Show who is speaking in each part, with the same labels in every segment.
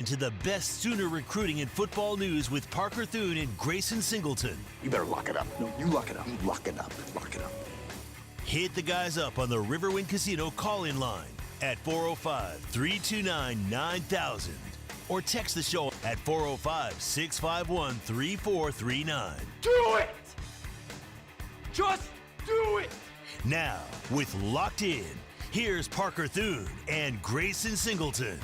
Speaker 1: Into the best Sooner recruiting and football news with Parker Thune and Grayson Singleton.
Speaker 2: You better lock it up. No, you lock it up. You lock it up. Lock it up.
Speaker 1: Hit the guys up on the Riverwind Casino call-in line at 405-329-9000 or text the show at 405-651-3439.
Speaker 3: Do it! Just do it!
Speaker 1: Now, with Locked In, here's Parker Thune and Grayson Singleton.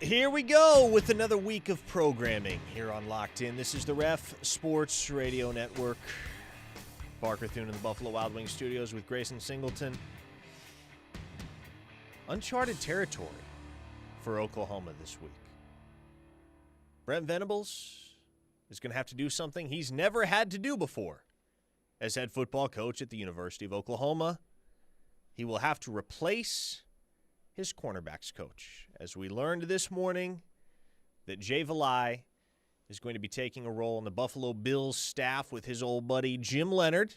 Speaker 4: Here we go with another week of programming here on Locked In. This is the Ref Sports Radio Network. Parker Thune in the Buffalo Wild Wings studios with Grayson Singleton. Uncharted territory for Oklahoma this week. Brent Venables is going to have to do something he's never had to do before as head football coach at the University of Oklahoma. He will have to replace his cornerbacks coach. As we learned this morning that Jay Valai is going to be taking a role in the Buffalo Bills staff with his old buddy Jim Leonard,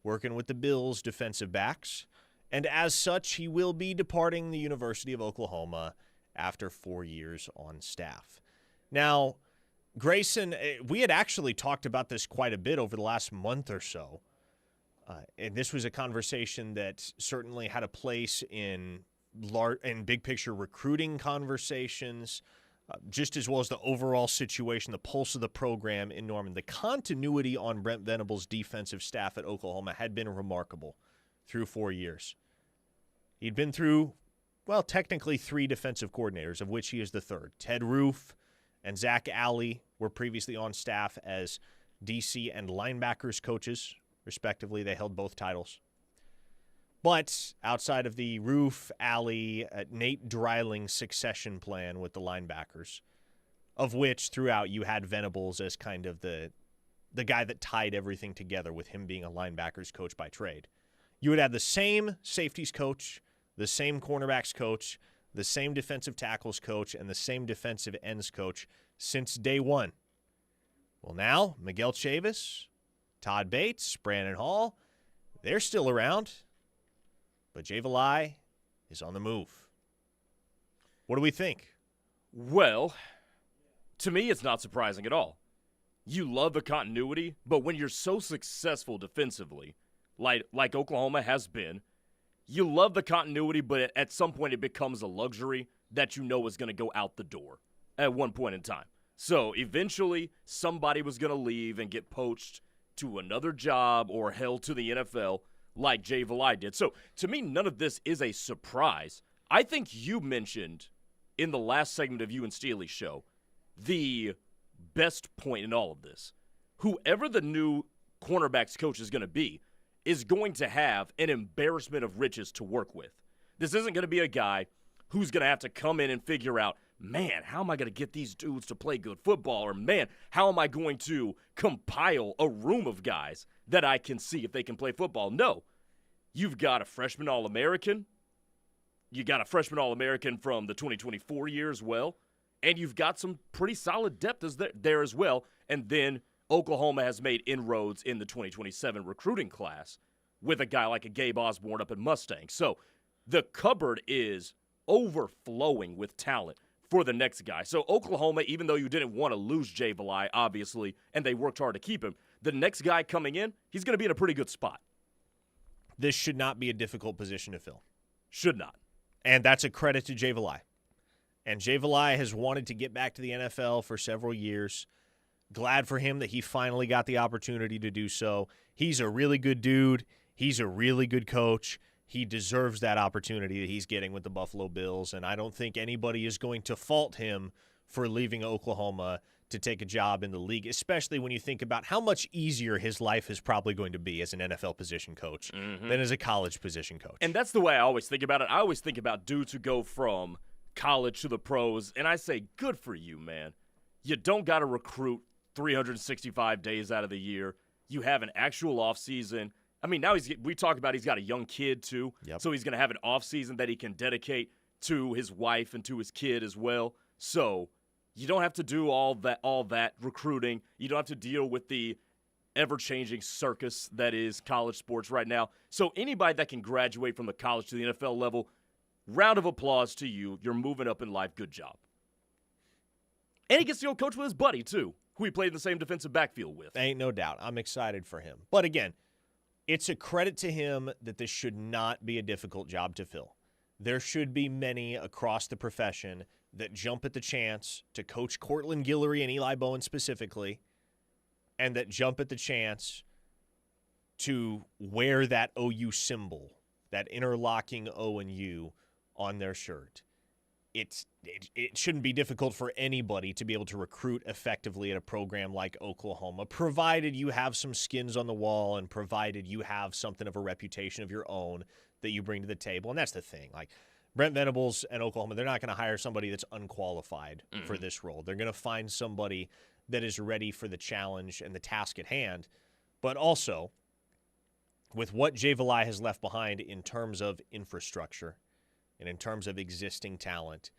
Speaker 4: working with the Bills defensive backs. And as such, he will be departing the University of Oklahoma after 4 years on staff. Now, Grayson, we had actually talked about this quite a bit over the last month or so. And this was a conversation that certainly had a place in big picture recruiting conversations, just as well as the overall situation, the pulse of the program in Norman. The continuity on Brent Venables' defensive staff at Oklahoma had been remarkable through 4 years. He'd been through, well, technically 3 defensive coordinators, of which he is the third. Ted Roof and Zach Alley were previously on staff as DC and linebackers coaches, respectively. They held both titles. But outside of the Roof, Alley, Nate Dreiling succession plan with the linebackers, of which throughout you had Venables as kind of the guy that tied everything together with him being a linebackers coach by trade. You would have the same safeties coach, the same cornerbacks coach, the same defensive tackles coach, and the same defensive ends coach since day one. Well, now, Miguel Chavis, Todd Bates, Brandon Hall, they're still around. But Jay Valai is on the move. What do we think?
Speaker 3: Well, to me, it's not surprising at all. You love the continuity, but when you're so successful defensively, like Oklahoma has been, you love the continuity, but at some point it becomes a luxury that you know is going to go out the door at one point in time. So eventually, somebody was going to leave and get poached to another job or held to the NFL like Jay Valai did. So, to me, none of this is a surprise. I think you mentioned in the last segment of you and Steely's show the best point in all of this. Whoever the new cornerbacks coach is going to be is going to have an embarrassment of riches to work with. This isn't going to be a guy who's going to have to come in and figure out, man, how am I going to get these dudes to play good football? Or, man, how am I going to compile a room of guys that I can see if they can play football? No. You've got a freshman All-American. You got a freshman All-American from the 2024 year as well. And you've got some pretty solid depth there as well. And then Oklahoma has made inroads in the 2027 recruiting class with a guy like a Gabe Osborne up at Mustang. So the cupboard is overflowing with talent for the next guy. So Oklahoma, even though you didn't want to lose Jay Valai, obviously, and they worked hard to keep him, the next guy coming in, he's going to be in a pretty good spot.
Speaker 4: This should not be a difficult position to fill.
Speaker 3: Should not.
Speaker 4: And that's a credit to Jay Valai. And Jay Valai has wanted to get back to the NFL for several years. Glad for him that he finally got the opportunity to do so. He's a really good dude. He's a really good coach. He deserves that opportunity that he's getting with the Buffalo Bills, and I don't think anybody is going to fault him for leaving Oklahoma to take a job in the league, especially when you think about how much easier his life is probably going to be as an NFL position coach than as a college position coach.
Speaker 3: And that's the way I always think about it. I always think about dudes who go from college to the pros, and I say, good for you, man. You don't got to recruit 365 days out of the year. You have an actual offseason. I mean, now we talk about he's got a young kid, too.
Speaker 4: Yep.
Speaker 3: So he's going to have an offseason that he can dedicate to his wife and to his kid as well. So you don't have to do all that recruiting. You don't have to deal with the ever-changing circus that is college sports right now. So anybody that can graduate from the college to the NFL level, round of applause to you. You're moving up in life. Good job. And he gets to go coach with his buddy, too, who he played in the same defensive backfield with.
Speaker 4: Ain't no doubt. I'm excited for him. But again, it's a credit to him that this should not be a difficult job to fill. There should be many across the profession that jump at the chance to coach Cortland Guillory and Eli Bowen specifically, and that jump at the chance to wear that OU symbol, that interlocking O and U on their shirt. It shouldn't be difficult for anybody to be able to recruit effectively at a program like Oklahoma, provided you have some skins on the wall and provided you have something of a reputation of your own that you bring to the table. And that's the thing. Like Brent Venables and Oklahoma, they're not going to hire somebody that's unqualified for this role. They're going to find somebody that is ready for the challenge and the task at hand. But also, with what Jay Valai has left behind in terms of infrastructure and in terms of existing talent,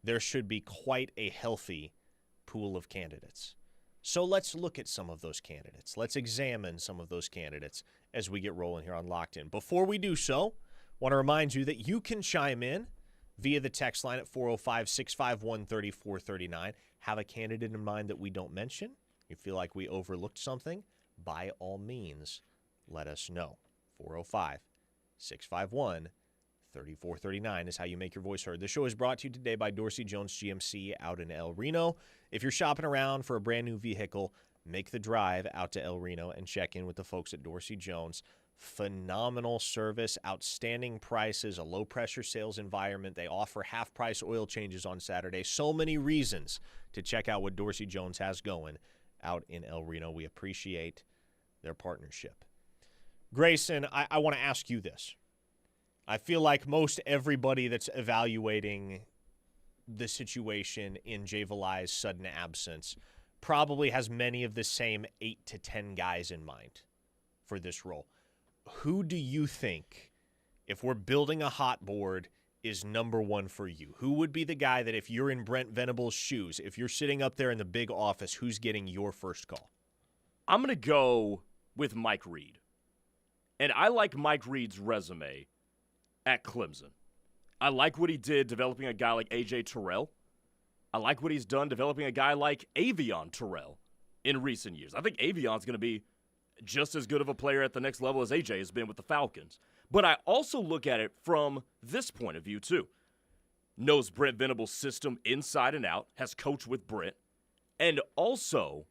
Speaker 4: there should be quite a healthy pool of candidates. So let's look at some of those candidates. Let's examine some of those candidates as we get rolling here on Locked In. Before we do so, I want to remind you that you can chime in via the text line at 405-651-3439. Have a candidate in mind that we don't mention. You feel like we overlooked something? By all means, let us know. 405-651-3439 is how you make your voice heard. The show is brought to you today by Dorsey Jones GMC out in El Reno. If you're shopping around for a brand new vehicle, make the drive out to El Reno and check in with the folks at Dorsey Jones. Phenomenal service, outstanding prices, a low-pressure sales environment. They offer half-price oil changes on Saturday. So many reasons to check out what Dorsey Jones has going out in El Reno. We appreciate their partnership. Grayson, I want to ask you this. I feel like most everybody that's evaluating the situation in Jay Valai's sudden absence probably has many of the same 8 to 10 guys in mind for this role. Who do you think, if we're building a hot board, is number one for you? Who would be the guy that if you're in Brent Venables' shoes, if you're sitting up there in the big office, who's getting your first call?
Speaker 3: I'm going to go with Mike Reed. And I like Mike Reed's resume at Clemson. I like what he did developing a guy like A.J. Terrell. I like what he's done developing a guy like Avion Terrell in recent years. I think Avion's going to be just as good of a player at the next level as A.J. has been with the Falcons. But I also look at it from this point of view, too. Knows Brent Venables' system inside and out, has coached with Brent. And also,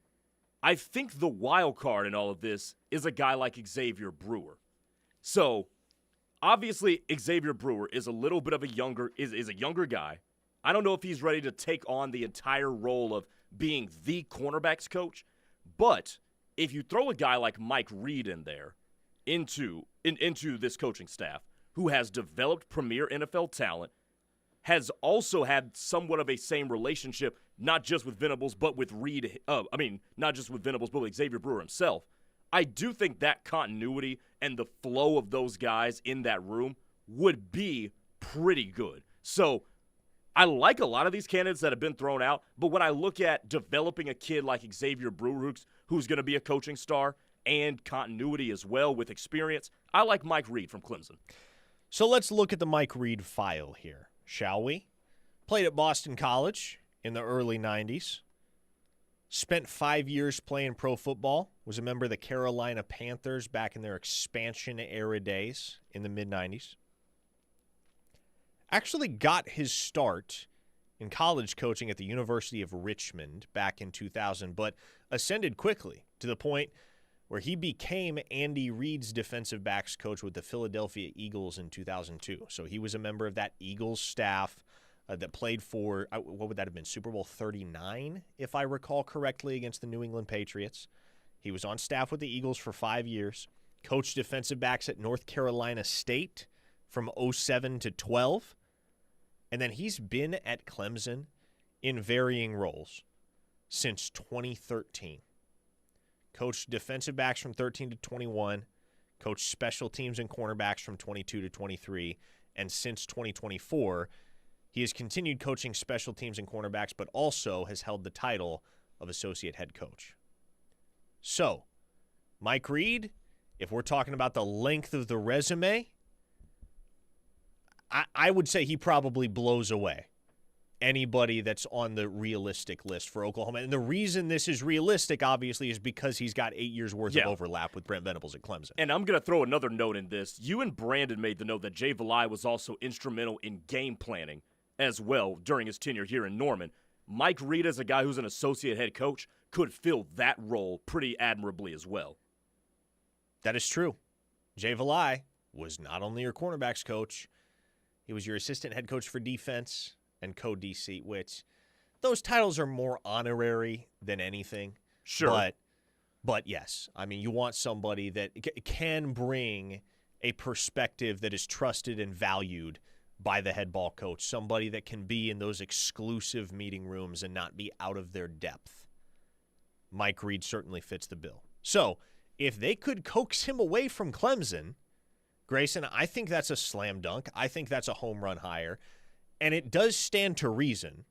Speaker 3: I think the wild card in all of this is a guy like Xavier Brewer. So, obviously, Xavier Brewer is a little bit of a younger guy. I don't know if he's ready to take on the entire role of being the cornerbacks coach, but if you throw a guy like Mike Reed in there into this coaching staff, who has developed premier NFL talent, has also had somewhat of a same relationship, not just with Venables, but with Reed. Not just with Venables, but with Xavier Brewer himself. I do think that continuity and the flow of those guys in that room would be pretty good. So I like a lot of these candidates that have been thrown out, but when I look at developing a kid like Xavier Brewer, who's going to be a coaching star and continuity as well with experience, I like Mike Reed from Clemson.
Speaker 4: So let's look at the Mike Reed file here, shall we? Played at Boston College in the early 90s. Spent 5 years playing pro football. Was a member of the Carolina Panthers back in their expansion-era days in the mid-90s. Actually got his start in college coaching at the University of Richmond back in 2000, but ascended quickly to the point where he became Andy Reid's defensive backs coach with the Philadelphia Eagles in 2002. So he was a member of that Eagles staff that played for, what would that have been, Super Bowl 39, if I recall correctly, against the New England Patriots. He was on staff with the Eagles for 5 years, coached defensive backs at North Carolina State from 07 to 12, and then he's been at Clemson in varying roles since 2013. Coached defensive backs from 13 to 21, coached special teams and cornerbacks from 22 to 23, and since 2024, he has continued coaching special teams and cornerbacks, but also has held the title of associate head coach. So, Mike Reed, if we're talking about the length of the resume, I would say he probably blows away anybody that's on the realistic list for Oklahoma. And the reason this is realistic, obviously, is because he's got 8 years' worth of overlap with Brent Venables at Clemson.
Speaker 3: And I'm going to throw another note in this. You and Brandon made the note that Jay Valai was also instrumental in game planning as well during his tenure here in Norman. Mike Reed, as a guy who's an associate head coach, could fill that role pretty admirably as well.
Speaker 4: That is true. Jay Valai was not only your cornerbacks coach, he was your assistant head coach for defense and co-DC, which those titles are more honorary than anything.
Speaker 3: Sure.
Speaker 4: But yes, I mean, you want somebody that can bring a perspective that is trusted and valued by the head ball coach, somebody that can be in those exclusive meeting rooms and not be out of their depth. Mike Reed certainly fits the bill. So if they could coax him away from Clemson, Grayson, I think that's a slam dunk. I think that's a home run hire. And it does stand to reason,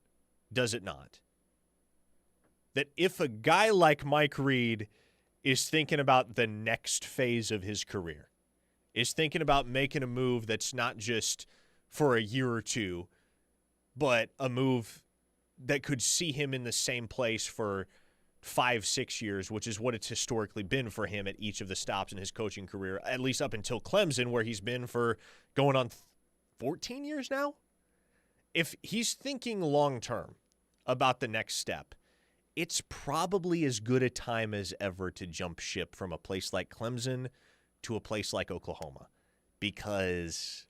Speaker 4: does it not, that if a guy like Mike Reed is thinking about the next phase of his career, is thinking about making a move that's not just for a year or two, but a move that could see him in the same place for 5-6 years, which is what it's historically been for him at each of the stops in his coaching career, at least up until Clemson, where he's been for going on 14 years now. If he's thinking long-term about the next step, it's probably as good a time as ever to jump ship from a place like Clemson to a place like Oklahoma. Because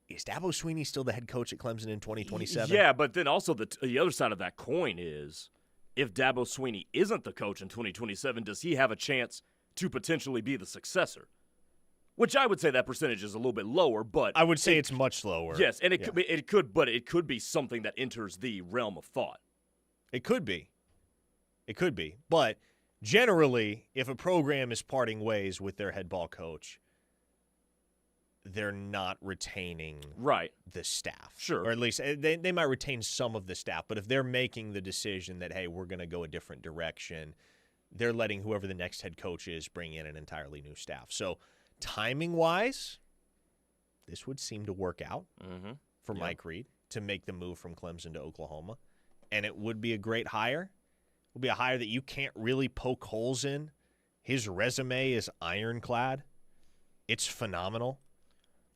Speaker 4: is Dabo Swinney still the head coach at Clemson in 2027?
Speaker 3: Yeah, but then also the other side of that coin is, if Dabo Swinney isn't the coach in 2027, does he have a chance to potentially be the successor? Which I would say that percentage is a little bit lower, but
Speaker 4: I would say it's much lower.
Speaker 3: Yes, and it could be something that enters the realm of thought.
Speaker 4: It could be. But generally, if a program is parting ways with their head ball coach, they're not retaining the staff.
Speaker 3: Sure.
Speaker 4: Or at least they might retain some of the staff, but if they're making the decision that, hey, we're going to go a different direction, they're letting whoever the next head coach is bring in an entirely new staff. So timing-wise, this would seem to work out for Mike Reed to make the move from Clemson to Oklahoma. And it would be a great hire. It would be a hire that you can't really poke holes in. His resume is ironclad. It's phenomenal.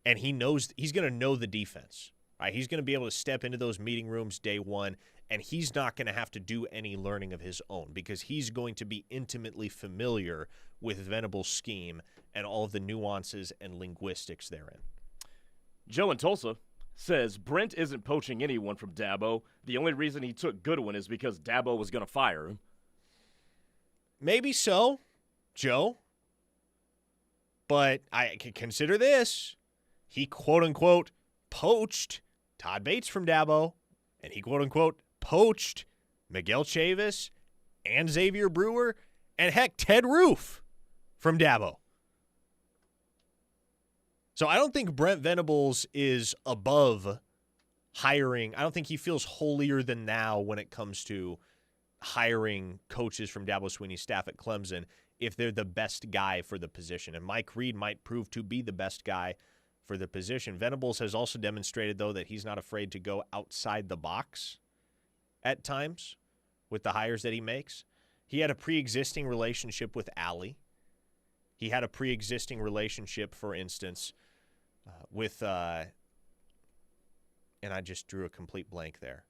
Speaker 4: And he knows he's going to know the defense. Right? He's going to be able to step into those meeting rooms day one, and he's not going to have to do any learning of his own because he's going to be intimately familiar with Venables' scheme and all of the nuances and linguistics therein.
Speaker 3: Joe in Tulsa says Brent isn't poaching anyone from Dabo. The only reason he took Goodwin is because Dabo was going to fire him.
Speaker 4: Maybe so, Joe. But I can consider this. He, quote-unquote, poached Todd Bates from Dabo, and he, quote-unquote, poached Miguel Chavis and Xavier Brewer, and heck, Ted Roof from Dabo. So I don't think Brent Venables is above hiring. I don't think he feels holier than thou when it comes to hiring coaches from Dabo Swinney's staff at Clemson if they're the best guy for the position. And Mike Reed might prove to be the best guy for the position. Venables has also demonstrated, though, that he's not afraid to go outside the box at times with the hires that he makes. He had a pre-existing relationship with Allie. He had a pre-existing relationship, for instance, with, and I just drew a complete blank there.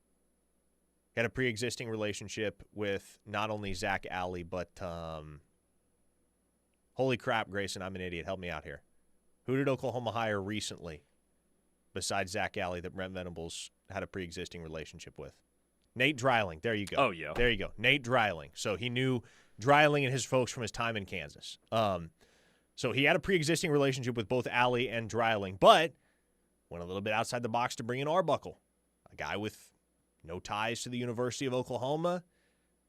Speaker 4: He had a pre-existing relationship with not only Zach Allie, but, holy crap, Grayson, I'm an idiot. Help me out here. Who did Oklahoma hire recently besides Zach Allie that Brent Venables had a pre-existing relationship with? Nate Dreiling. There you go.
Speaker 3: Oh, yeah.
Speaker 4: There you go. Nate Dreiling. So he knew Dreiling and his folks from his time in Kansas. So he had a pre-existing relationship with both Allie and Dreiling, but went a little bit outside the box to bring in Arbuckle, a guy with no ties to the University of Oklahoma.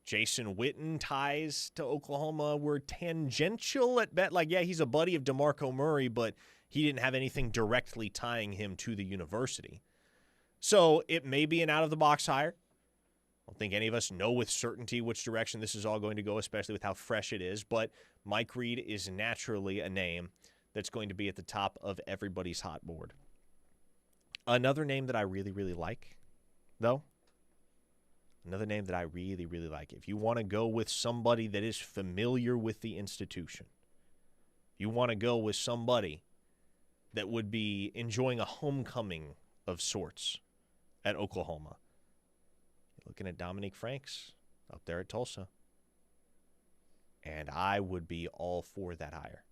Speaker 4: Jason Witten ties to Oklahoma were tangential at best. Like, yeah, he's a buddy of DeMarco Murray, but he didn't have anything directly tying him to the university. So it may be an out-of-the-box hire. I don't think any of us know with certainty which direction this is all going to go, especially with how fresh it is. But Mike Reed is naturally a name that's going to be at the top of everybody's hot board. Another name that I really, really like, though, another name that I really, really like, if you want to go with somebody that is familiar with the institution, you want to go with somebody that would be enjoying a homecoming of sorts at Oklahoma, you're looking at Dominique Franks up there at Tulsa. And I would be all for that hire.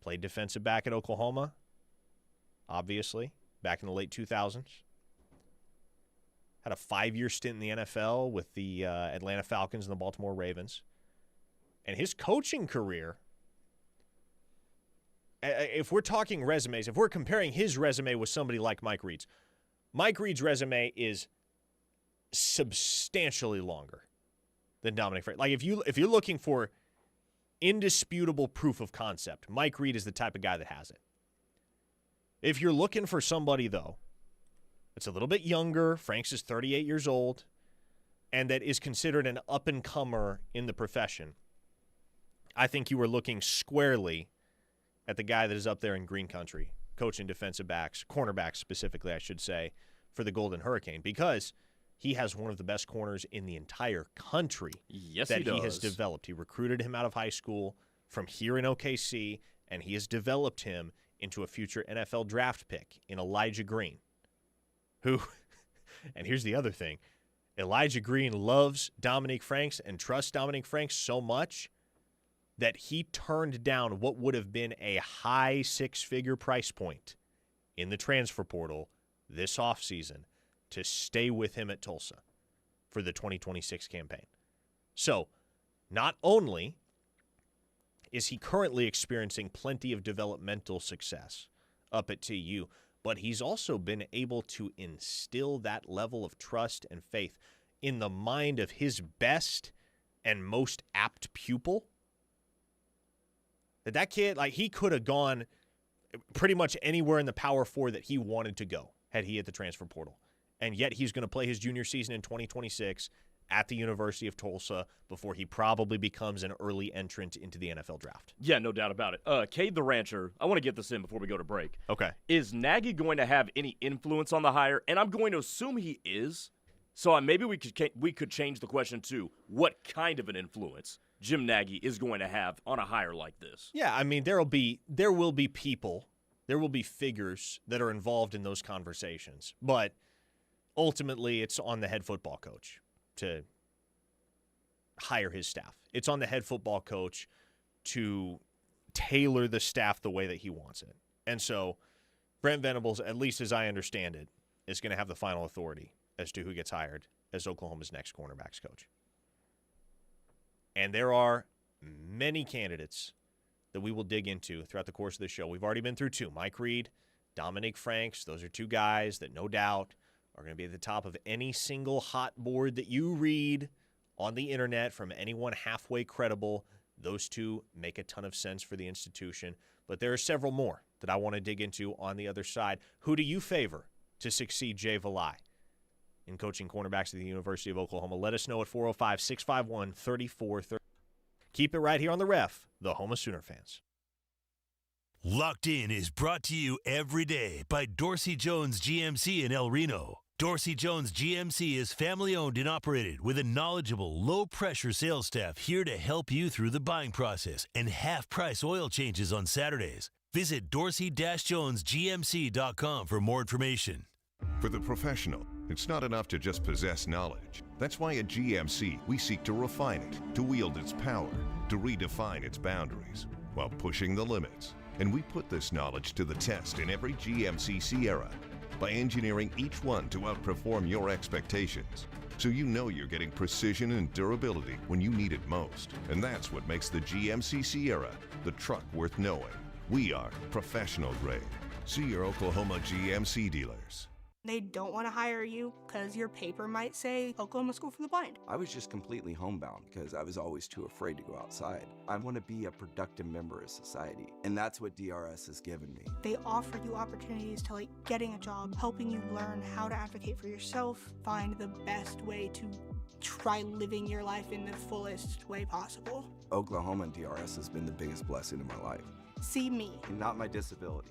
Speaker 4: Played defensive back at Oklahoma, obviously, back in the late 2000s. Had a 5-year stint in the NFL with the Atlanta Falcons and the Baltimore Ravens. And his coaching career, if we're talking resumes, if we're comparing his resume with somebody like Mike Reed's resume is substantially longer than Dominic Franks. Like, if you're looking for indisputable proof of concept, Mike Reed is the type of guy that has it. If you're looking for somebody, though, that's a little bit younger, Franks is 38 years old, and that is considered an up-and-comer in the profession, I think you were looking squarely at the guy that is up there in green country, coaching defensive backs, cornerbacks specifically, I should say, for the Golden Hurricane, because he has one of the best corners in the entire country that he has developed. He recruited him out of high school from here in OKC, and he has developed him into a future NFL draft pick in Elijah Green, who, and here's the other thing, Elijah Green loves Dominique Franks and trusts Dominique Franks so much that he turned down what would have been a high six-figure price point in the transfer portal this offseason to stay with him at Tulsa for the 2026 campaign. So, not only is he currently experiencing plenty of developmental success up at TU, but he's also been able to instill that level of trust and faith in the mind of his best and most apt pupil. That kid, like, he could have gone pretty much anywhere in the Power Four that he wanted to go had he hit the transfer portal. And yet he's going to play his junior season in 2026 at the University of Tulsa before he probably becomes an early entrant into the NFL draft.
Speaker 3: Yeah, no doubt about it. Cade the Rancher, I want to get this in before we go to break.
Speaker 4: Okay.
Speaker 3: Is Nagy going to have any influence on the hire? And I'm going to assume he is. So maybe we could change the question to what kind of an influence Jim Nagy is going to have on a hire like this.
Speaker 4: Yeah, I mean, there will be people, there will be figures that are involved in those conversations, but ultimately it's on the head football coach to hire his staff. It's on the head football coach to tailor the staff the way that he wants it. And so Brent Venables, at least as I understand it, is going to have the final authority as to who gets hired as Oklahoma's next cornerbacks coach. And there are many candidates that we will dig into throughout the course of the show. We've already been through two. Mike Reed, Dominique Franks. Those are two guys that no doubt are going to be at the top of any single hot board that you read on the internet from anyone halfway credible. Those two make a ton of sense for the institution. But there are several more that I want to dig into on the other side. Who do you favor to succeed Jay Valai in coaching cornerbacks at the University of Oklahoma? Let us know at 405-651-3430. Keep it right here on The Ref, the home of Sooner fans.
Speaker 1: Locked In is brought to you every day by Dorsey Jones GMC in El Reno. Dorsey Jones GMC is family-owned and operated with a knowledgeable, low-pressure sales staff here to help you through the buying process and half-price oil changes on Saturdays. Visit dorsey-jonesgmc.com for more information.
Speaker 5: For the professional, it's not enough to just possess knowledge. That's why at GMC, we seek to refine it, to wield its power, to redefine its boundaries, while pushing the limits. And we put this knowledge to the test in every GMC Sierra by engineering each one to outperform your expectations. So you know you're getting precision and durability when you need it most. And that's what makes the GMC Sierra the truck worth knowing. We are professional grade. See your Oklahoma GMC dealers.
Speaker 6: They don't want to hire you because your paper might say Oklahoma School for the Blind.
Speaker 2: I was just completely homebound because I was always too afraid to go outside. I want to be a productive member of society, and that's what DRS has given me.
Speaker 6: They offer you opportunities to getting a job, helping you learn how to advocate for yourself, find the best way to try living your life in the fullest way possible.
Speaker 2: Oklahoma and DRS has been the biggest blessing in my life.
Speaker 6: See me.
Speaker 2: And not my disability.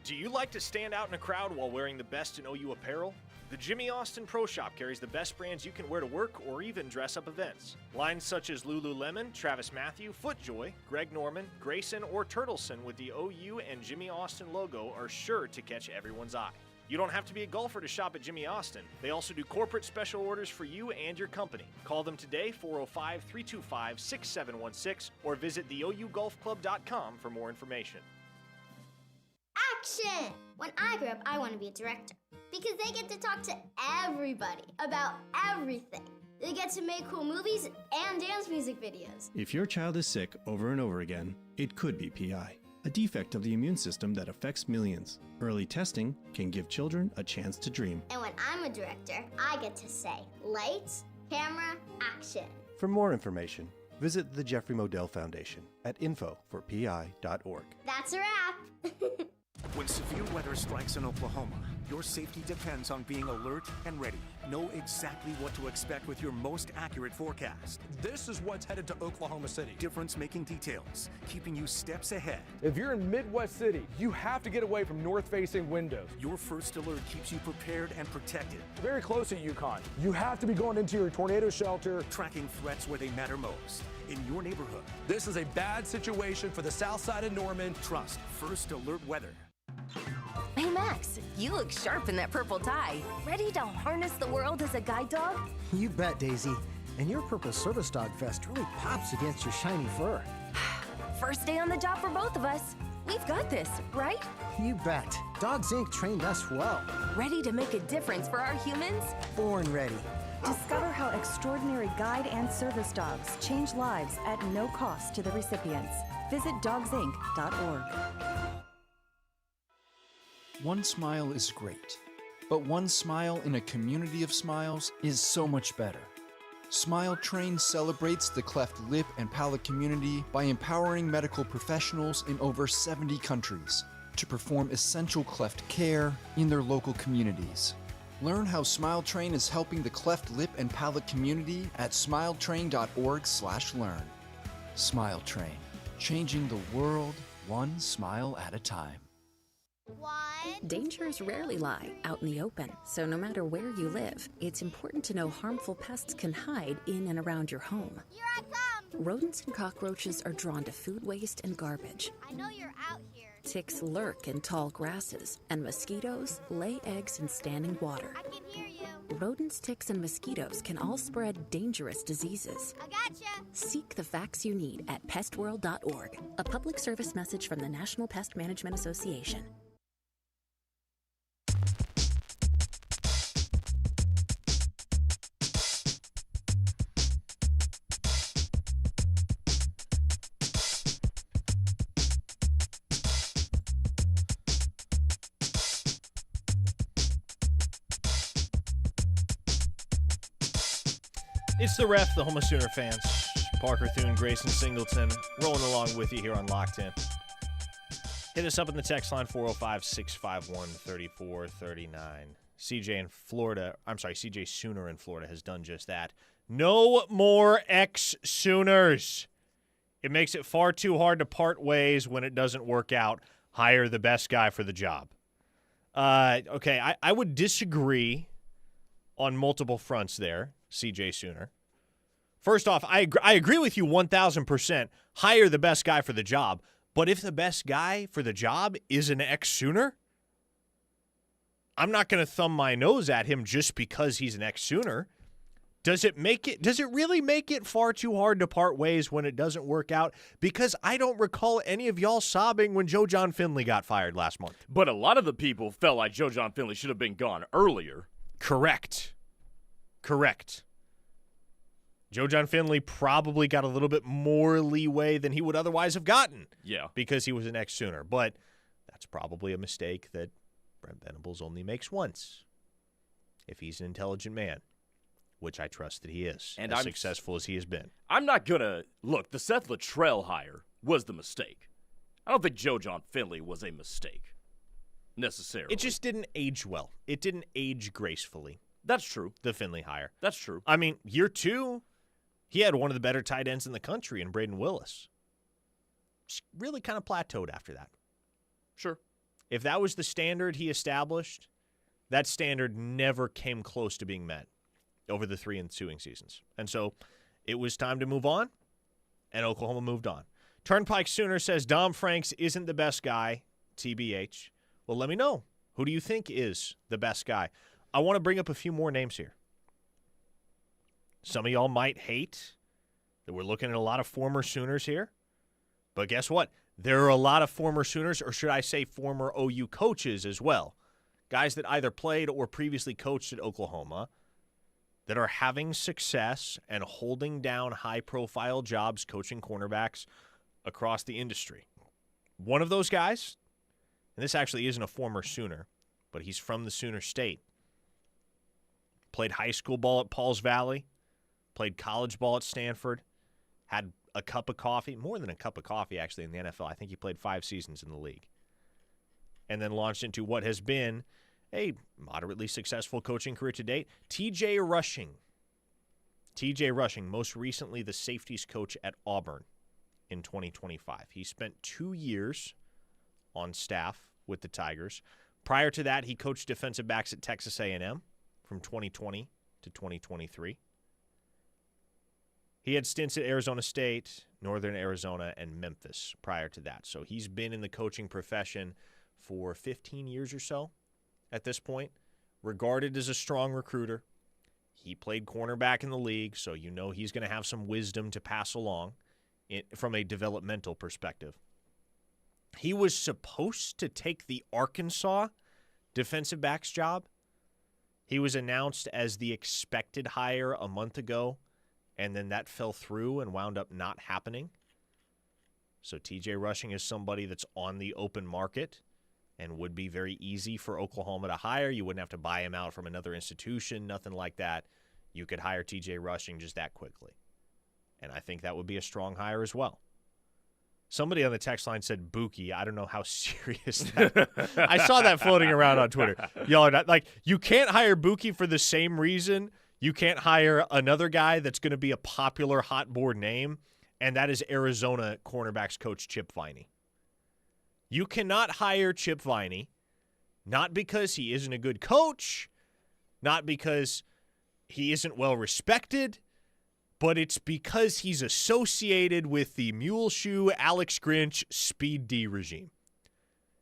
Speaker 4: Do you like to stand out in a crowd while wearing the best in OU apparel? The Jimmy Austin Pro Shop carries the best brands you can wear to work or even dress up events. Lines such as Lululemon, Travis Mathew, FootJoy, Greg Norman, Grayson, or Turtleson with the OU and Jimmy Austin logo are sure to catch everyone's eye. You don't have to be a golfer to shop at Jimmy Austin. They also do corporate special orders for you and your company. Call them today, 405-325-6716, or visit theougolfclub.com for more information.
Speaker 7: Action! When I grow up, I want to be a director because they get to talk to everybody about everything. They get to make cool movies and dance music videos.
Speaker 8: If your child is sick over and over again, it could be PI, a defect of the immune system that affects millions. Early testing can give children a chance to dream.
Speaker 7: And when I'm a director, I get to say, lights, camera, action.
Speaker 9: For more information, visit the Jeffrey Modell Foundation at info4pi.org.
Speaker 7: That's a wrap.
Speaker 10: When severe weather strikes in Oklahoma, your safety depends on being alert and ready. Know exactly what to expect with your most accurate forecast.
Speaker 11: This is what's headed to Oklahoma City.
Speaker 10: Difference-making details, keeping you steps ahead.
Speaker 11: If you're in Midwest City, you have to get away from north-facing windows.
Speaker 10: Your first alert keeps you prepared and protected.
Speaker 11: Very close to Yukon. You have to be going into your tornado shelter.
Speaker 10: Tracking threats where they matter most, in your neighborhood.
Speaker 11: This is a bad situation for the south side of Norman.
Speaker 10: Trust First Alert Weather.
Speaker 12: Hey Max, you look sharp in that purple tie. Ready to harness the world as a guide dog?
Speaker 13: You bet, Daisy. And your purple service dog vest really pops against your shiny fur.
Speaker 12: First day on the job for both of us. We've got this, right?
Speaker 13: You bet. Dogs Inc. trained us well.
Speaker 12: Ready to make a difference for our humans?
Speaker 13: Born ready.
Speaker 14: Discover how extraordinary guide and service dogs change lives at no cost to the recipients. Visit dogsinc.org.
Speaker 15: One smile is great, but one smile in a community of smiles is so much better. Smile Train celebrates the cleft lip and palate community by empowering medical professionals in over 70 countries to perform essential cleft care in their local communities. Learn how Smile Train is helping the cleft lip and palate community at smiletrain.org/learn. Smile Train, changing the world one smile at a time.
Speaker 16: Dangers rarely lie out in the open, so no matter where you live, it's important to know harmful pests can hide in and around your home.
Speaker 7: Here I come!
Speaker 16: Rodents and cockroaches are drawn to food waste and garbage.
Speaker 7: I know you're out here.
Speaker 16: Ticks lurk in tall grasses, and mosquitoes lay eggs in standing water.
Speaker 7: I can hear you.
Speaker 16: Rodents, ticks, and mosquitoes can all spread dangerous diseases.
Speaker 7: I gotcha!
Speaker 16: Seek the facts you need at pestworld.org, a public service message from the National Pest Management Association.
Speaker 4: It's the ref, the home of Sooner fans. Parker Thune, Grayson Singleton, rolling along with you here on Locked In. Hit us up in the text line, 405-651-3439. CJ Sooner in Florida has done just that. No more ex-Sooners. It makes it far too hard to part ways when it doesn't work out. Hire the best guy for the job. Okay, I would disagree on multiple fronts there, CJ Sooner. First off, I agree with you 1,000%. Hire the best guy for the job. But if the best guy for the job is an ex-Sooner, I'm not going to thumb my nose at him just because he's an ex-Sooner. Does it really make it far too hard to part ways when it doesn't work out? Because I don't recall any of y'all sobbing when Joe John Finley got fired last month.
Speaker 3: But a lot of the people felt like Joe John Finley should have been gone earlier.
Speaker 4: Correct. Joe John Finley probably got a little bit more leeway than he would otherwise have gotten.
Speaker 3: Yeah.
Speaker 4: Because he was an ex-Sooner. But that's probably a mistake that Brent Venables only makes once. If he's an intelligent man, which I trust that he is, and as successful as he has been.
Speaker 3: I'm not going to – look, the Seth Luttrell hire was the mistake. I don't think Joe John Finley was a mistake necessarily.
Speaker 4: It just didn't age well. It didn't age gracefully.
Speaker 3: That's true.
Speaker 4: The Finley hire.
Speaker 3: That's true.
Speaker 4: I mean, year two, he had one of the better tight ends in the country in Braden Willis. Just really kind of plateaued after that.
Speaker 3: Sure.
Speaker 4: If that was the standard he established, that standard never came close to being met over the 3 ensuing seasons. And so it was time to move on, and Oklahoma moved on. Turnpike Sooner says Dom Franks isn't the best guy, TBH. Well, let me know. Who do you think is the best guy? I want to bring up a few more names here. Some of y'all might hate that we're looking at a lot of former Sooners here. But guess what? There are a lot of former Sooners, or should I say former OU coaches as well. Guys that either played or previously coached at Oklahoma that are having success and holding down high-profile jobs coaching cornerbacks across the industry. One of those guys, and this actually isn't a former Sooner, but he's from the Sooner State. Played high school ball at Pauls Valley, played college ball at Stanford, had a cup of coffee, more than a cup of coffee actually in the NFL. I think he played 5 seasons in the league. And then launched into what has been a moderately successful coaching career to date. TJ Rushing. TJ Rushing, most recently the safeties coach at Auburn in 2025. He spent 2 years on staff with the Tigers. Prior to that, he coached defensive backs at Texas A&M from 2020 to 2023. He had stints at Arizona State, Northern Arizona, and Memphis prior to that. So he's been in the coaching profession for 15 years or so at this point, regarded as a strong recruiter. He played cornerback in the league, so you know he's going to have some wisdom to pass along from a developmental perspective. He was supposed to take the Arkansas defensive backs job. He was announced as the expected hire a month ago, and then that fell through and wound up not happening. So TJ Rushing is somebody that's on the open market and would be very easy for Oklahoma to hire. You wouldn't have to buy him out from another institution, nothing like that. You could hire TJ Rushing just that quickly. And I think that would be a strong hire as well. Somebody on the text line said Buki. I don't know how serious that I saw that floating around on Twitter. Y'all are not, like, you can't hire Buki for the same reason you can't hire another guy that's going to be a popular hot board name, and that is Arizona cornerbacks coach Chip Viney. You cannot hire Chip Viney, not because he isn't a good coach, not because he isn't well respected, but it's because he's associated with the Muleshoe, Alex Grinch, Speed D regime.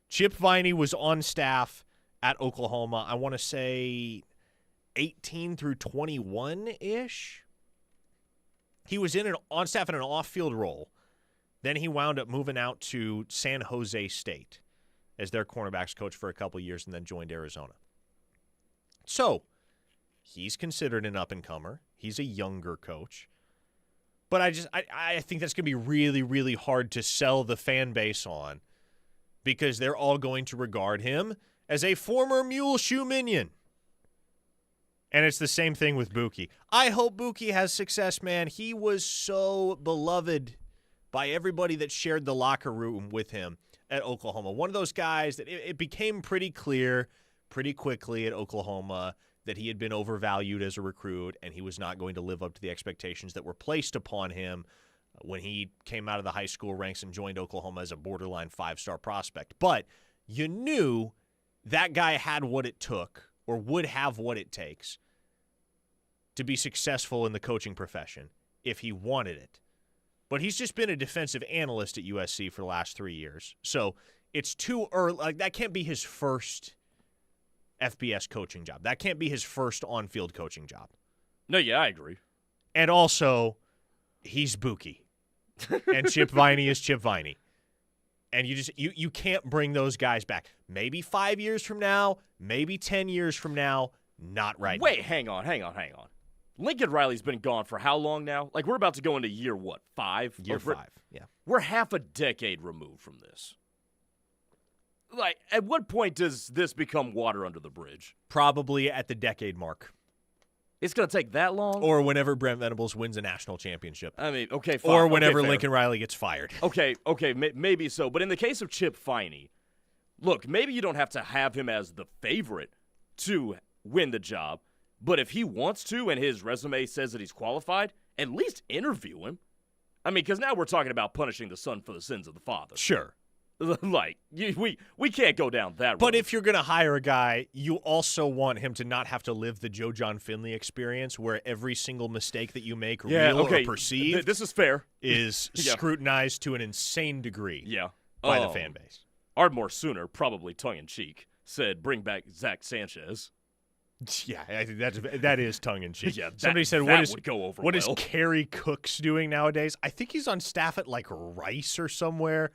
Speaker 4: Chip Viney was on staff at Oklahoma, I want to say 18 through 21-ish. He was on staff in an off-field role. Then he wound up moving out to San Jose State as their cornerbacks coach for a couple years and then joined Arizona. So he's considered an up-and-comer. He's a younger coach. But I think that's going to be really, really hard to sell the fan base on because they're all going to regard him as a former Muleshoe minion. And it's the same thing with Buki. I hope Buki has success, man. He was so beloved by everybody that shared the locker room with him at Oklahoma. One of those guys that it became pretty clear pretty quickly at Oklahoma that he had been overvalued as a recruit and he was not going to live up to the expectations that were placed upon him when he came out of the high school ranks and joined Oklahoma as a borderline 5-star prospect. But you knew that guy had what it took or would have what it takes to be successful in the coaching profession if he wanted it. But he's just been a defensive analyst at USC for the last 3 years. So it's too early. Like, that can't be his first FBS coaching job. That can't be his first on-field coaching job.
Speaker 3: No, yeah, I agree.
Speaker 4: And also, he's Buki. And Chip Viney is Chip Viney. And you can't bring those guys back. Maybe 5 years from now, maybe 10 years from now, not right now.
Speaker 3: Wait, hang on. Lincoln Riley's been gone for how long now? Like, we're about to go into year, what, 5?
Speaker 4: Year 5, yeah.
Speaker 3: We're half a decade removed from this. Like, at what point does this become water under the bridge?
Speaker 4: Probably at the decade mark.
Speaker 3: It's going to take that long?
Speaker 4: Or whenever Brent Venables wins a national championship.
Speaker 3: I mean, okay, fine.
Speaker 4: Or whenever
Speaker 3: okay,
Speaker 4: Lincoln Riley gets fired.
Speaker 3: Okay, maybe so. But in the case of Chip Viney, look, maybe you don't have to have him as the favorite to win the job. But if he wants to and his resume says that he's qualified, at least interview him. I mean, because now we're talking about punishing the son for the sins of the father.
Speaker 4: Sure.
Speaker 3: Like, we can't go down that road.
Speaker 4: But if you're going to hire a guy, you also want him to not have to live the Joe John Finley experience where every single mistake that you make, real or perceived,
Speaker 3: this is fair,
Speaker 4: is scrutinized to an insane degree by the fan base.
Speaker 3: Ardmore Sooner, probably tongue-in-cheek, said, bring back Zach Sanchez.
Speaker 4: Yeah, I think that is tongue-in-cheek.
Speaker 3: Yeah,
Speaker 4: somebody said,
Speaker 3: that would go over
Speaker 4: what
Speaker 3: well.
Speaker 4: is Kerry Cooks doing nowadays? I think he's on staff at, like, Rice or somewhere.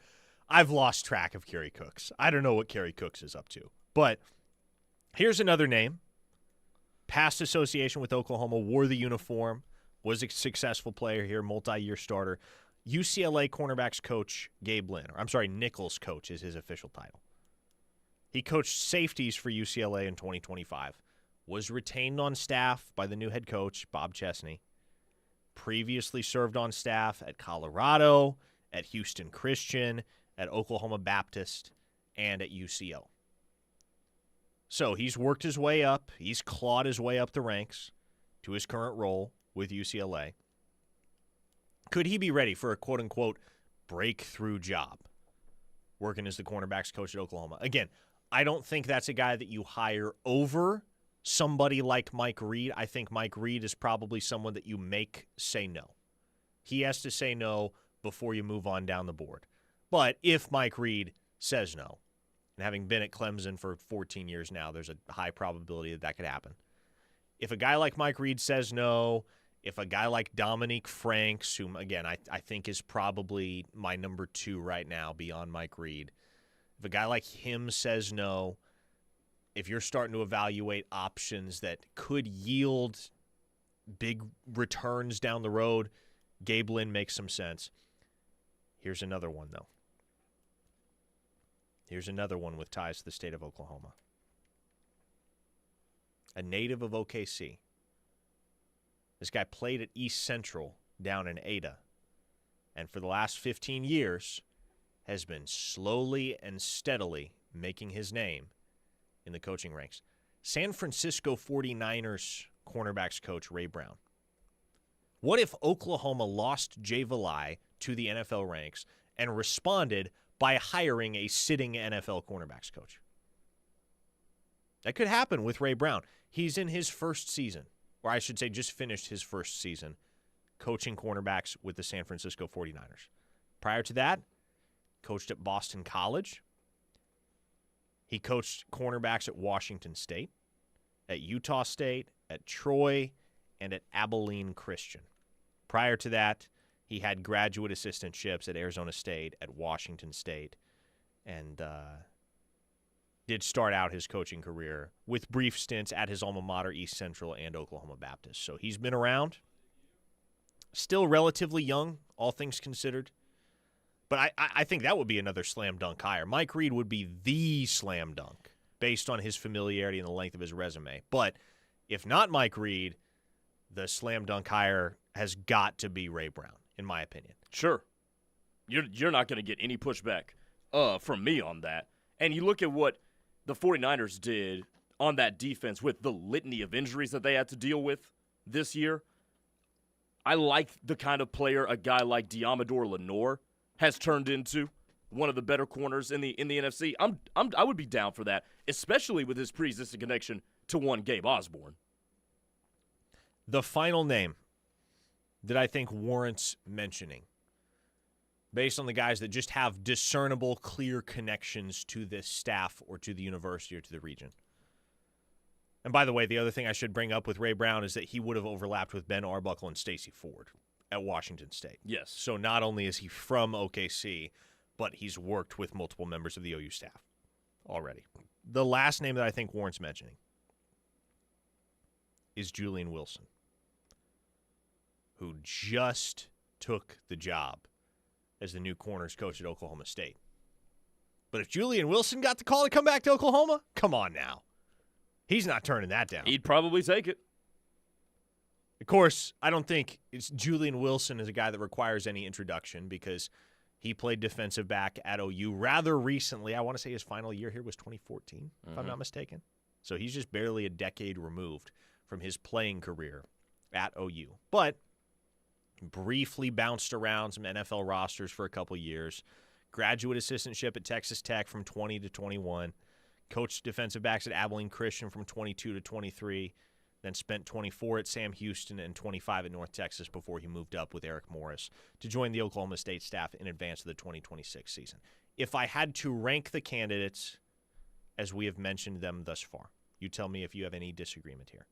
Speaker 4: I've lost track of Kerry Cooks. I don't know what Kerry Cooks is up to. But here's another name. Past association with Oklahoma, wore the uniform, was a successful player here, multi-year starter. UCLA cornerbacks coach Gabe Lynn. Nichols coach is his official title. He coached safeties for UCLA in 2025. Was retained on staff by the new head coach, Bob Chesney. Previously served on staff at Colorado, at Houston Christian, at Oklahoma Baptist, and at UCO. So he's worked his way up. He's clawed his way up the ranks to his current role with UCLA. Could he be ready for a quote-unquote breakthrough job working as the cornerbacks coach at Oklahoma? Again, I don't think that's a guy that you hire over somebody like Mike Reed. I think Mike Reed is probably someone that you make say no. He has to say no before you move on down the board. But if Mike Reed says no, and having been at Clemson for 14 years now, there's a high probability that could happen. If a guy like Mike Reed says no, if a guy like Dominique Franks, whom, again, I think is probably my number 2 right now beyond Mike Reed, if a guy like him says no, if you're starting to evaluate options that could yield big returns down the road, Gabe Lynn makes some sense. Here's another one, though. Here's another one with ties to the state of Oklahoma. A native of OKC. This guy played at East Central down in Ada, and for the last 15 years has been slowly and steadily making his name in the coaching ranks. San Francisco 49ers cornerbacks coach Ray Brown. What if Oklahoma lost Jay Valai to the NFL ranks and responded by hiring a sitting NFL cornerbacks coach? That could happen with Ray Brown. He's in his first season, or I should say just finished his first season, coaching cornerbacks with the San Francisco 49ers. Prior to that, coached at Boston College. He coached cornerbacks at Washington State, at Utah State, at Troy, and at Abilene Christian. Prior to that, he had graduate assistantships at Arizona State, at Washington State, and did start out his coaching career with brief stints at his alma mater, East Central, and Oklahoma Baptist. So he's been around. Still relatively young, all things considered. But I think that would be another slam dunk hire. Mike Reed would be the slam dunk based on his familiarity and the length of his resume. But if not Mike Reed, the slam dunk hire has got to be Ray Brown, in my opinion.
Speaker 3: Sure. You're not going to get any pushback from me on that. And you look at what the 49ers did on that defense with the litany of injuries that they had to deal with this year. I like the kind of player a guy like Diamador Lenore has turned into, one of the better corners in the NFC. I would be down for that, especially with his pre-existing connection to one Gabe Osborne.
Speaker 4: The final name that I think warrants mentioning, based on the guys that just have discernible, clear connections to this staff or to the university or to the region. And by the way, the other thing I should bring up with Ray Brown is that he would have overlapped with Ben Arbuckle and Stacey Ford at Washington State.
Speaker 3: Yes.
Speaker 4: So not only is he from OKC, but he's worked with multiple members of the OU staff already. The last name that I think warrants mentioning is Julian Wilson, who just took the job as the new corners coach at Oklahoma State. But if Julian Wilson got the call to come back to Oklahoma, come on now. He's not turning that down.
Speaker 3: He'd probably take it.
Speaker 4: Of course, I don't think it's Julian Wilson is a guy that requires any introduction because he played defensive back at OU rather recently. I want to say his final year here was 2014, if I'm not mistaken. So he's just barely a decade removed from his playing career at OU. But briefly bounced around some NFL rosters for a couple years, graduate assistantship at Texas Tech from 20 to 21, coached defensive backs at Abilene Christian from 22 to 23, then spent 24 at Sam Houston and 25 at North Texas before he moved up with Eric Morris to join the Oklahoma State staff in advance of the 2026 season. If I had to rank the candidates as we have mentioned them thus far, you tell me if you have any disagreement here.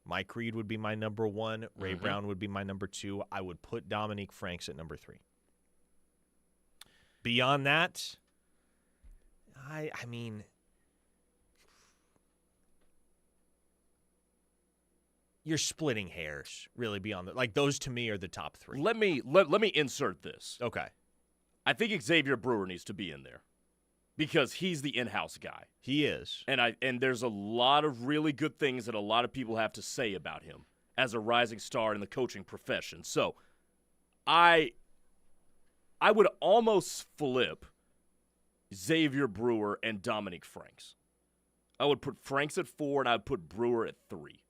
Speaker 4: Mike Reed would be my number 1. Ray Brown would be my number 2. I would put Dominique Franks at number 3. Beyond that, I mean, you're splitting hairs really beyond that. Like, those to me are the top 3.
Speaker 3: Let me insert this.
Speaker 4: Okay.
Speaker 3: I think Xavier Brewer needs to be in there because he's the in-house guy.
Speaker 4: He is.
Speaker 3: And there's a lot of really good things that a lot of people have to say about him as a rising star in the coaching profession. So I would almost flip Xavier Brewer and Dominique Franks. I would put Franks at 4 and I would put Brewer at 3.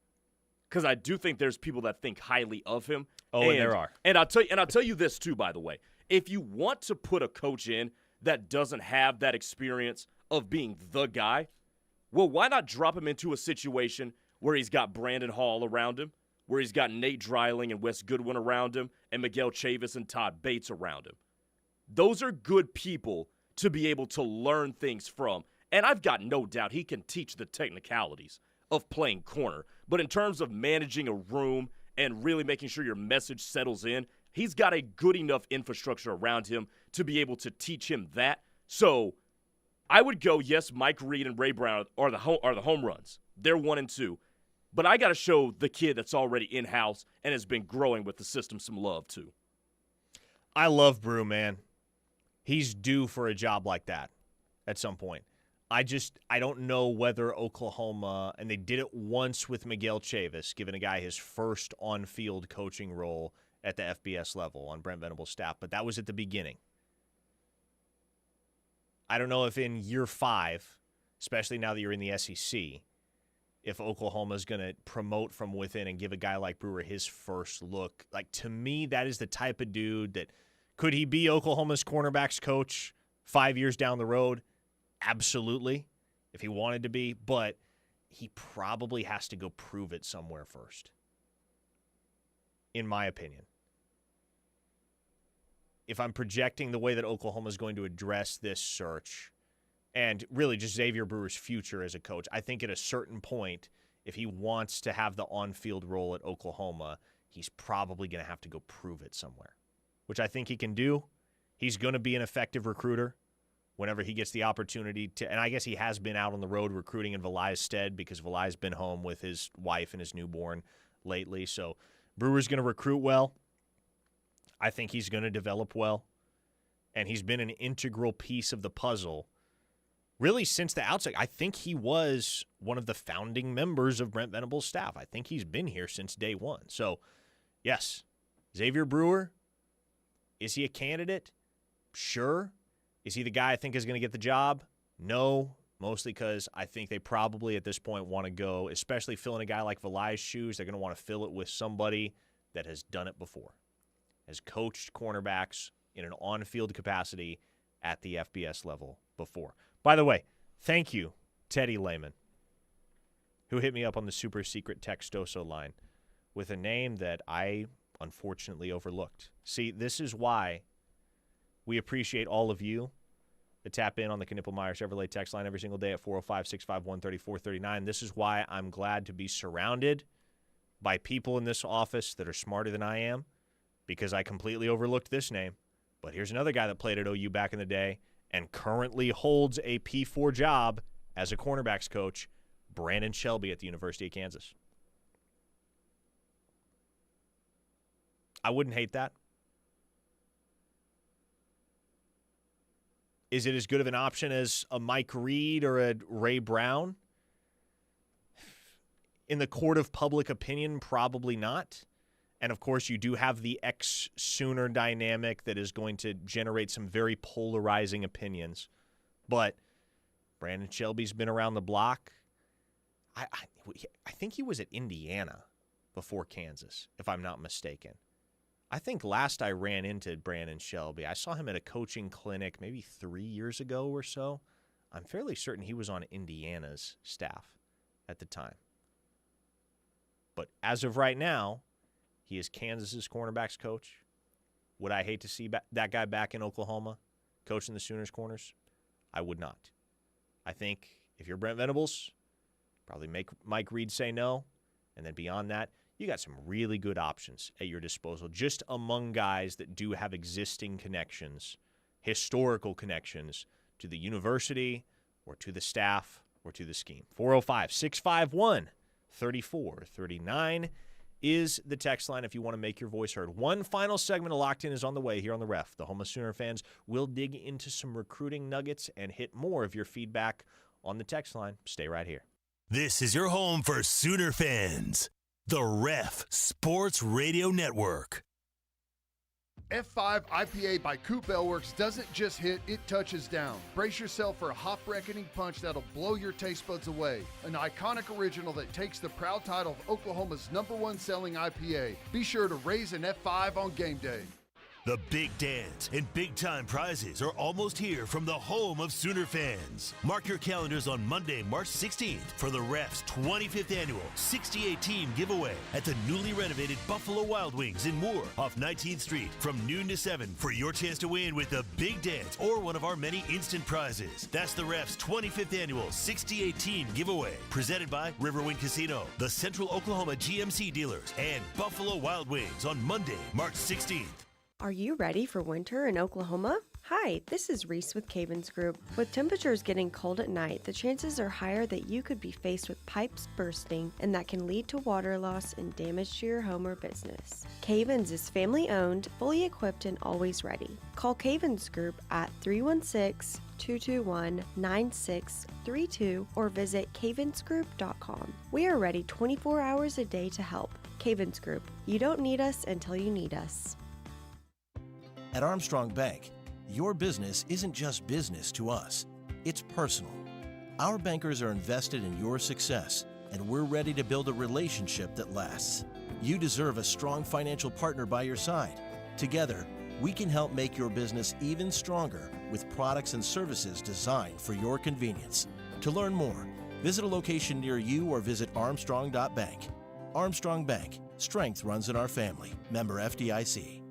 Speaker 3: Because I do think there's people that think highly of him.
Speaker 4: Oh, and there are.
Speaker 3: And I'll tell you this too, by the way. If you want to put a coach in that doesn't have that experience of being the guy, well, why not drop him into a situation where he's got Brandon Hall around him, where he's got Nate Dreiling and Wes Goodwin around him, and Miguel Chavis and Todd Bates around him. Those are good people to be able to learn things from. And I've got no doubt he can teach the technicalities of playing corner. But in terms of managing a room and really making sure your message settles in, he's got a good enough infrastructure around him to be able to teach him that. So I would go, yes, Mike Reed and Ray Brown are the home runs. They're 1 and 2. But I got to show the kid that's already in-house and has been growing with the system some love, too.
Speaker 4: I love Brew, man. He's due for a job like that at some point. I don't know whether Oklahoma, and they did it once with Miguel Chavis, giving a guy his first on-field coaching role at the FBS level on Brent Venables' staff, but that was at the beginning. I don't know if in year 5, especially now that you're in the SEC, if Oklahoma's going to promote from within and give a guy like Brewer his first look. Like, to me, that is the type of dude that, could he be Oklahoma's cornerbacks coach 5 years down the road? Absolutely, if he wanted to be, but he probably has to go prove it somewhere first, in my opinion. If I'm projecting the way that Oklahoma is going to address this search and really just Xavier Brewer's future as a coach, I think at a certain point, if he wants to have the on-field role at Oklahoma, he's probably going to have to go prove it somewhere, which I think he can do. He's going to be an effective recruiter whenever he gets the opportunity to, and I guess he has been out on the road recruiting in Valai's stead because Valai's been home with his wife and his newborn lately. So Brewer's going to recruit well. I think he's going to develop well. And he's been an integral piece of the puzzle really since the outset. I think he was one of the founding members of Brent Venables' staff. I think he's been here since day one. So, yes, Xavier Brewer, is he a candidate? Sure. Is he the guy I think is going to get the job? No, mostly because I think they probably at this point want to go, especially filling a guy like Valai's shoes, they're going to want to fill it with somebody that has done it before, has coached cornerbacks in an on-field capacity at the FBS level before. By the way, thank you, Teddy Lehman, who hit me up on the super secret Textoso line with a name that I unfortunately overlooked. See, this is why we appreciate all of you that tap in on the Knippelmeyer Chevrolet text line every single day at 405-651-3439. This is why I'm glad to be surrounded by people in this office that are smarter than I am, because I completely overlooked this name. But here's another guy that played at OU back in the day and currently holds a P4 job as a cornerbacks coach, Brandon Shelby at the University of Kansas. I wouldn't hate that. Is it as good of an option as a Mike Reed or a Ray Brown? In the court of public opinion, probably not. And, of course, you do have the ex-Sooner dynamic that is going to generate some very polarizing opinions. But Brandon Shelby's been around the block. I think he was at Indiana before Kansas, if I'm not mistaken. I think last I ran into Brandon Shelby, I saw him at a coaching clinic maybe 3 years ago or so. I'm fairly certain he was on Indiana's staff at the time. But as of right now, he is Kansas's cornerbacks coach. Would I hate to see that guy back in Oklahoma coaching the Sooners corners? I would not. I think if you're Brent Venables, probably make Mike Reed say no. And then beyond that, you got some really good options at your disposal, just among guys that do have existing connections, historical connections to the university or to the staff or to the scheme. 405-651-3439 is the text line if you want to make your voice heard. One final segment of Locked In is on the way here on The Ref. The home of Sooner fans will dig into some recruiting nuggets and hit more of your feedback on the text line. Stay right here.
Speaker 1: This is your home for Sooner fans. The Ref Sports Radio Network.
Speaker 17: F5 IPA by Coop Bellworks doesn't just hit, it touches down. Brace yourself for a hop-reckoning punch that'll blow your taste buds away. An iconic original that takes the proud title of Oklahoma's #1 selling IPA. Be sure to raise an F5 on game day.
Speaker 1: The big dance and big-time prizes are almost here from the home of Sooner fans. Mark your calendars on Monday, March 16th for the Ref's 25th annual 68-team giveaway at the newly renovated Buffalo Wild Wings in Moore off 19th Street from noon to 7 for your chance to win with the big dance or one of our many instant prizes. That's the Ref's 25th annual 68-team giveaway presented by Riverwind Casino, the Central Oklahoma GMC dealers, and Buffalo Wild Wings on Monday, March 16th.
Speaker 18: Are you ready for winter in Oklahoma? Hi, this is Reese with Cavens Group. With temperatures getting cold at night, the chances are higher that you could be faced with pipes bursting, and that can lead to water loss and damage to your home or business. Cavens is family owned, fully equipped, and always ready. Call Cavens Group at 316-221-9632 or visit cavensgroup.com. We are ready 24 hours a day to help. Cavens Group. You don't need us until you need us.
Speaker 19: At Armstrong Bank, your business isn't just business to us, it's personal. Our bankers are invested in your success, and we're ready to build a relationship that lasts. You deserve a strong financial partner by your side. Together, we can help make your business even stronger with products and services designed for your convenience. To learn more, visit a location near you or visit armstrong.bank. Armstrong Bank, strength runs in our family. Member FDIC.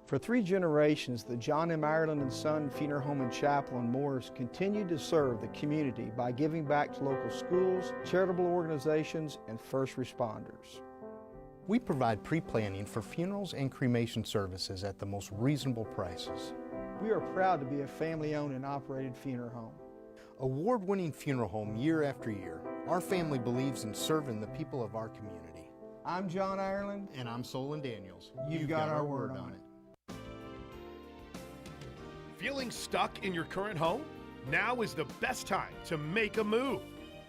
Speaker 20: For 3 generations, the John M. Ireland & Son Funeral Home and Chapel in Morris continued to serve the community by giving back to local schools, charitable organizations, and first responders.
Speaker 21: We provide pre-planning for funerals and cremation services at the most reasonable prices.
Speaker 20: We are proud to be a family-owned and operated funeral home.
Speaker 21: Award-winning funeral home year after year, our family believes in serving the people of our community.
Speaker 20: I'm John Ireland.
Speaker 21: And I'm Solon Daniels.
Speaker 20: You've got our word on it.
Speaker 22: Feeling stuck in your current home? Now is the best time to make a move.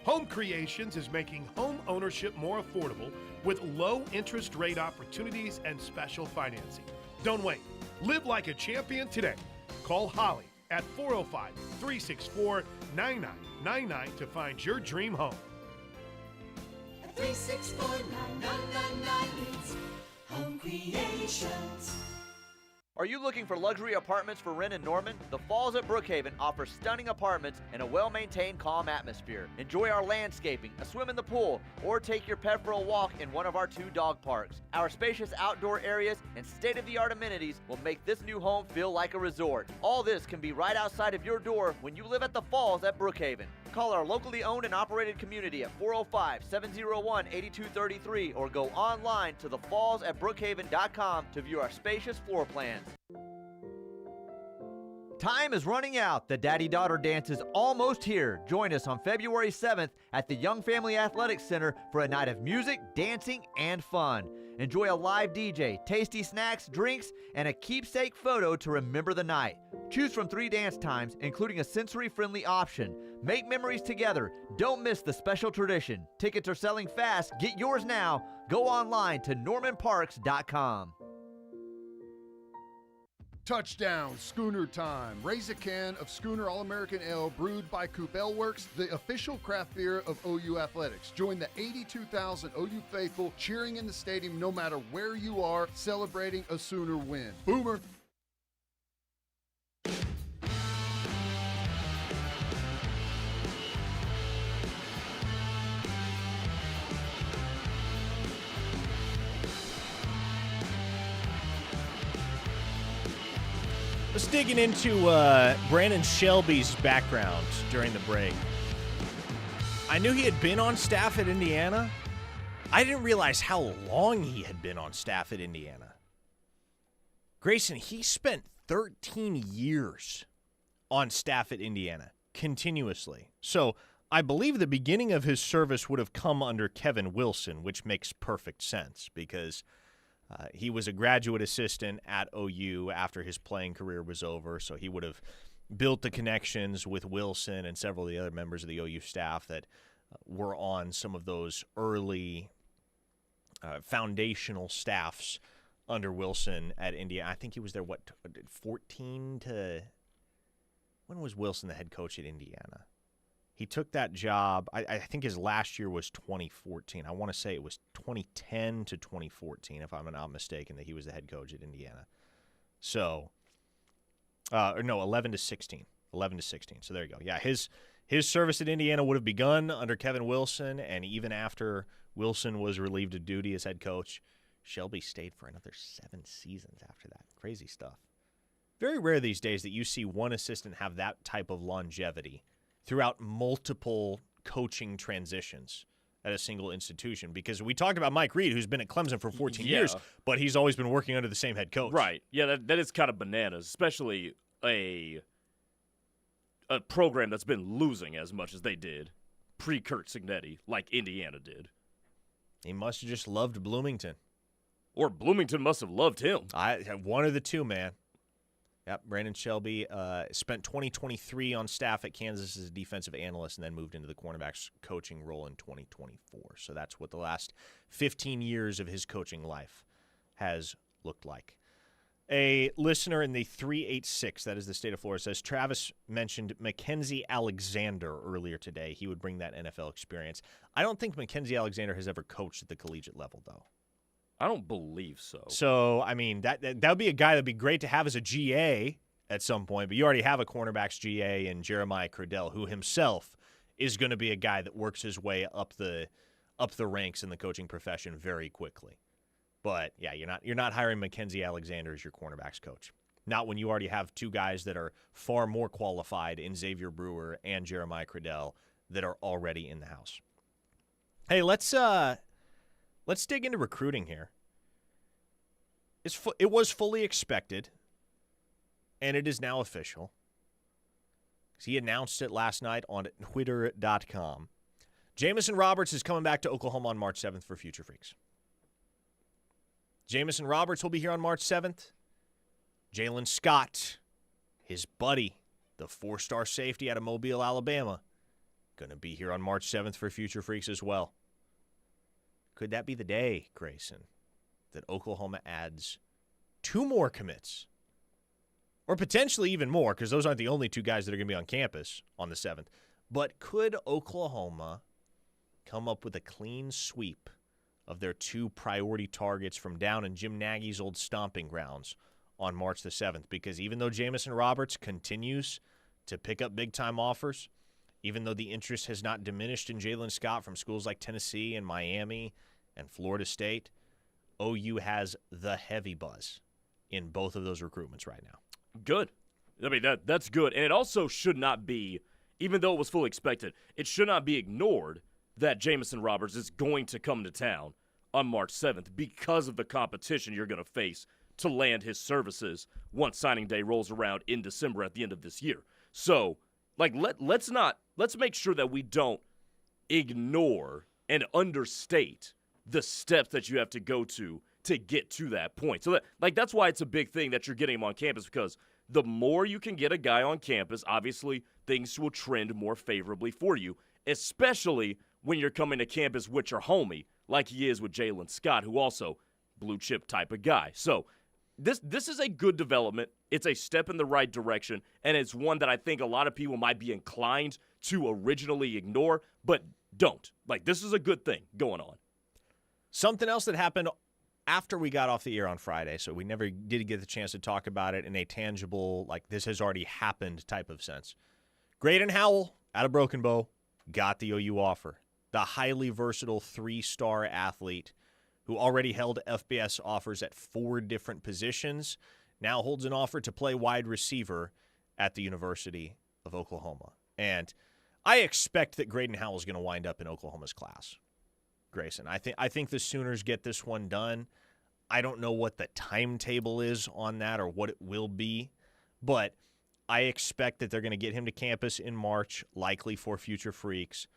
Speaker 22: Home Creations is making home ownership more affordable with low interest rate opportunities and special financing. Don't wait. Live like a champion today. Call Holly at 405-364-9999 to find your dream home.
Speaker 23: 364-9999 means Home Creations.
Speaker 24: Are you looking for luxury apartments for rent in Norman? The Falls at Brookhaven offers stunning apartments in a well-maintained, calm atmosphere. Enjoy our landscaping, a swim in the pool, or take your pet for a walk in one of our 2 dog parks. Our spacious outdoor areas and state-of-the-art amenities will make this new home feel like a resort. All this can be right outside of your door when you live at the Falls at Brookhaven. Call our locally owned and operated community at 405-701-8233 or go online to thefallsatbrookhaven.com to view our spacious floor plans. Time is running out. The Daddy-Daughter Dance is almost here. Join us on February 7th at the Young Family Athletics Center for a night of music, dancing, and fun. Enjoy a live DJ, tasty snacks, drinks, and a keepsake photo to remember the night. Choose from 3 dance times, including a sensory-friendly option. Make memories together. Don't miss the special tradition. Tickets are selling fast. Get yours now. Go online to normanparks.com.
Speaker 17: Touchdown, Schooner time. Raise a can of Schooner All-American Ale brewed by Coop Ale Works, the official craft beer of OU Athletics. Join the 82,000 OU faithful cheering in the stadium no matter where you are, celebrating a Sooner win. Boomer!
Speaker 4: Let's digging into Brandon Shelby's background during the break. I knew he had been on staff at Indiana. I didn't realize how long he had been on staff at Indiana. Grayson, he spent 13 years on staff at Indiana, continuously. So I believe the beginning of his service would have come under Kevin Wilson, which makes perfect sense because he was a graduate assistant at OU after his playing career was over, so he would have built the connections with Wilson and several of the other members of the OU staff that were on some of those early foundational staffs under Wilson at Indiana. I think he was there, 14 to – when was Wilson the head coach at Indiana? He took that job, I think his last year was 2014. I want to say it was 2010 to 2014, if I'm not mistaken, that he was the head coach at Indiana. So, 11 to 16. 11 to 16. So there you go. Yeah, his service at Indiana would have begun under Kevin Wilson, and even after Wilson was relieved of duty as head coach, Shelby stayed for another 7 seasons after that. Crazy stuff. Very rare these days that you see one assistant have that type of longevity throughout multiple coaching transitions at a single institution, because we talked about Mike Reed, who's been at Clemson for 14 years, but he's always been working under the same head coach.
Speaker 3: Right. Yeah, that is kind of bananas, especially a program that's been losing as much as they did pre-Kurt Cignetti, like Indiana did.
Speaker 4: He must have just loved Bloomington.
Speaker 3: Or Bloomington must have loved him.
Speaker 4: One of the two, man. Yep, Brandon Shelby spent 2023 on staff at Kansas as a defensive analyst and then moved into the cornerbacks coaching role in 2024. So that's what the last 15 years of his coaching life has looked like. A listener in the 386, that is the state of Florida, says Travis mentioned Mackenzie Alexander earlier today. He would bring that NFL experience. I don't think Mackenzie Alexander has ever coached at the collegiate level, though.
Speaker 3: I don't believe so.
Speaker 4: So, I mean, that would be a guy that would be great to have as a GA at some point, but you already have a cornerbacks GA in Jeremiah Cradell, who himself is going to be a guy that works his way up the ranks in the coaching profession very quickly. But, yeah, you're not hiring Mackenzie Alexander as your cornerbacks coach. Not when you already have two guys that are far more qualified in Xavier Brewer and Jeremiah Cradell that are already in the house. Hey, let's dig into recruiting here. It was fully expected, and it is now official. He announced it last night on Twitter.com. Jamison Roberts is coming back to Oklahoma on March 7th for Future Freaks. Jamison Roberts will be here on March 7th. Jalen Scott, his buddy, the 4-star safety out of Mobile, Alabama, going to be here on March 7th for Future Freaks as well. Could that be the day, Grayson, that Oklahoma adds 2 more commits? Or potentially even more, because those aren't the only 2 guys that are going to be on campus on the 7th. But could Oklahoma come up with a clean sweep of their 2 priority targets from down in Jim Nagy's old stomping grounds on March the 7th? Because even though Jamison Roberts continues to pick up big-time offers, even though the interest has not diminished in Jalen Scott from schools like Tennessee and Miami and Florida State, OU has the heavy buzz in both of those recruitments right now.
Speaker 3: Good. I mean, that's good. And it also should not be, even though it was fully expected, it should not be ignored that Jamison Roberts is going to come to town on March 7th because of the competition you're going to face to land his services once signing day rolls around in December at the end of this year. So, like, let's make sure that we don't ignore and understate the steps that you have to go to get to that point. So that's why it's a big thing that you're getting him on campus, because the more you can get a guy on campus, obviously things will trend more favorably for you, especially when you're coming to campus with your homie, like he is with Jalen Scott, who also blue chip type of guy. So this is a good development. It's a step in the right direction, and it's one that I think a lot of people might be inclined to originally ignore, but don't. Like, this is a good thing going on.
Speaker 4: Something else that happened after we got off the air on Friday, so we never did get the chance to talk about it in a tangible, like this has already happened type of sense. Graden Howell, out of Broken Bow, got the OU offer. The highly versatile 3-star athlete who already held FBS offers at 4 different positions, now holds an offer to play wide receiver at the University of Oklahoma. And I expect that Graden Howell is going to wind up in Oklahoma's class. Grayson, I think the Sooners get this one done. I don't know what the timetable is on that or what it will be, but I expect that they're going to get him to campus in March, likely for Future Freaks,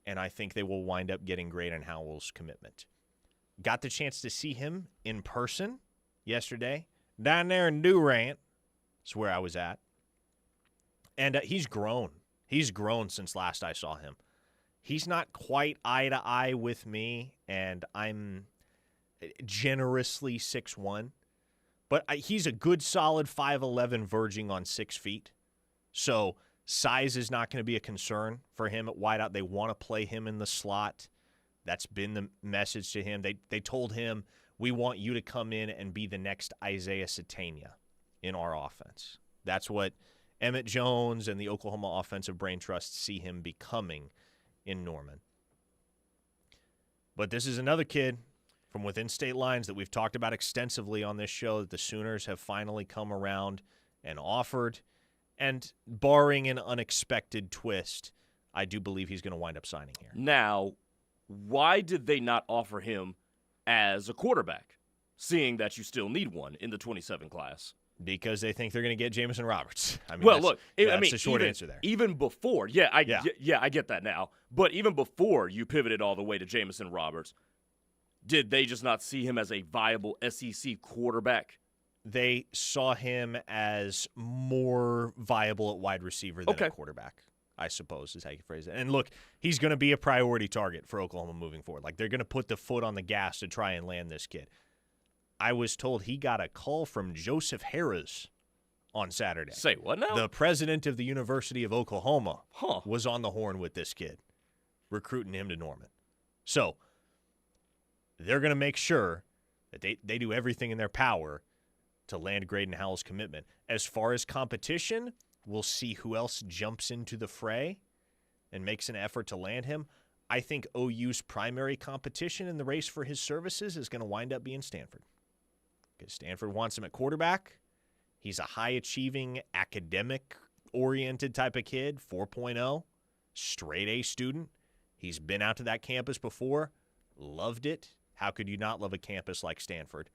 Speaker 4: and I think they will wind up getting Graden Howell's commitment. Got the chance to see him in person yesterday down there in Durant. That's where I was at. And he's grown. He's grown since last I saw him. He's not quite eye to eye with me, and I'm generously 6'1", but he's a good solid 5'11", verging on 6 feet. So size is not going to be a concern for him at wideout. They want to play him in the slot. That's been the message to him. They told him, we want you to come in and be the next Isaiah Satania in our offense. That's what Emmett Jones and the Oklahoma Offensive Brain Trust see him becoming in Norman. But this is another kid from within state lines that we've talked about extensively on this show that the Sooners have finally come around and offered. And barring an unexpected twist, I do believe he's going to wind up signing here.
Speaker 3: Now, why did they not offer him as a quarterback, seeing that you still need one in the 27 class?
Speaker 4: Because they think they're going to get Jamison Roberts. I mean,
Speaker 3: well, look,
Speaker 4: that's the short answer there.
Speaker 3: Even before, I get that now. But even before you pivoted all the way to Jamison Roberts, did they just not see him as a viable SEC quarterback?
Speaker 4: They saw him as more viable at wide receiver than a quarterback, I suppose is how you phrase it. And look, he's going to be a priority target for Oklahoma moving forward. Like, they're going to put the foot on the gas to try and land this kid. I was told he got a call from Joseph Harris on Saturday.
Speaker 3: Say what now?
Speaker 4: The president of the University of Oklahoma was on the horn with this kid, recruiting him to Norman. So they're going to make sure that they do everything in their power to land Graden Howell's commitment. As far as competition, we'll see who else jumps into the fray and makes an effort to land him. I think OU's primary competition in the race for his services is going to wind up being Stanford. Because Stanford wants him at quarterback. He's a high-achieving, academic-oriented type of kid, 4.0, straight-A student. He's been out to that campus before, loved it. How could you not love a campus like Stanford?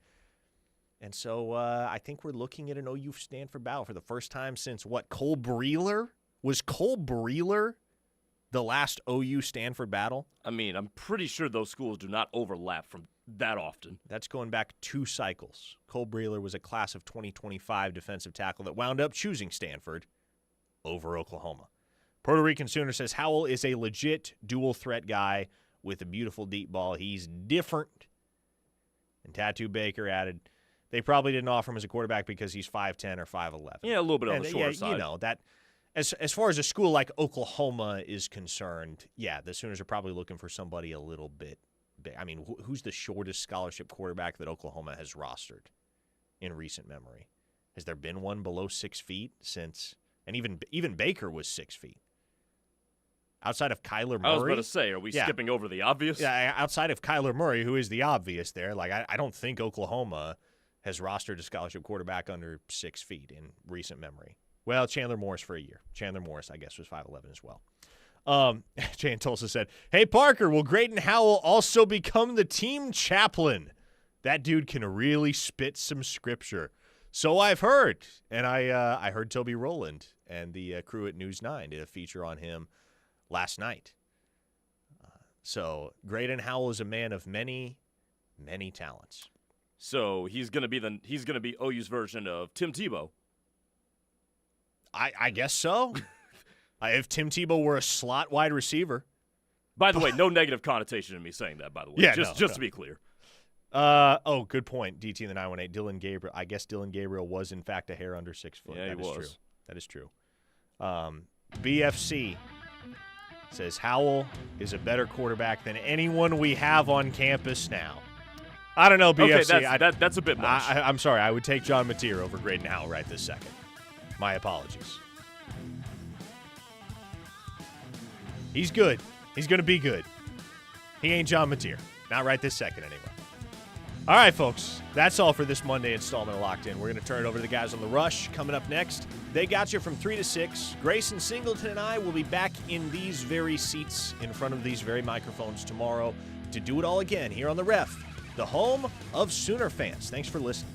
Speaker 4: And so I think we're looking at an OU-Stanford battle for the first time since, Cole Breeler? Was Cole Breeler the last OU-Stanford battle?
Speaker 3: I mean, I'm pretty sure those schools do not overlap from that often.
Speaker 4: That's going back 2 cycles. Cole Breeler was a class of 2025 defensive tackle that wound up choosing Stanford over Oklahoma. Puerto Rican Sooner says Howell is a legit dual-threat guy with a beautiful deep ball. He's different. And Tattoo Baker added, they probably didn't offer him as a quarterback because he's 5'10 or 5'11.
Speaker 3: Yeah, a little bit on the shorter side.
Speaker 4: You know, that as far as a school like Oklahoma is concerned, the Sooners are probably looking for somebody a little bit big. I mean, who's the shortest scholarship quarterback that Oklahoma has rostered in recent memory? Has there been one below 6 feet since? And even Baker was 6 feet. Outside of Kyler Murray.
Speaker 3: I was about to say, are we skipping over the obvious?
Speaker 4: Yeah, outside of Kyler Murray, who is the obvious there, I don't think Oklahoma has rostered a scholarship quarterback under 6 feet in recent memory. Well, Chandler Morris for a year. Chandler Morris, I guess, was 5'11 as well. Jay and Tulsa said, hey, Parker, will Graden Howell also become the team chaplain? That dude can really spit some scripture. So I've heard. And I heard Toby Rowland and the crew at News 9 did a feature on him last night. So Graden Howell is a man of many, many talents.
Speaker 3: So he's gonna be OU's version of Tim Tebow.
Speaker 4: I guess so. If Tim Tebow were a slot wide receiver.
Speaker 3: By the way, no negative connotation in me saying that, by the way.
Speaker 4: Yeah,
Speaker 3: just to be clear.
Speaker 4: Good point. DT in the 918. Dylan Gabriel. I guess Dylan Gabriel was, in fact, a hair under 6 foot.
Speaker 3: Yeah,
Speaker 4: That
Speaker 3: he
Speaker 4: is
Speaker 3: was.
Speaker 4: true. That is true. BFC says Howell is a better quarterback than anyone we have on campus now. I don't know, BFC.
Speaker 3: Okay, that's a bit much.
Speaker 4: I'm sorry. I would take John Mateer over Graden Howell right this second. My apologies. He's good. He's going to be good. He ain't John Mateer. Not right this second, anyway. All right, folks. That's all for this Monday installment of Locked In. We're going to turn it over to the guys on The Rush. Coming up next, they got you from 3 to 6. Grayson Singleton and I will be back in these very seats in front of these very microphones tomorrow to do it all again here on The Ref, the home of Sooner fans. Thanks for listening.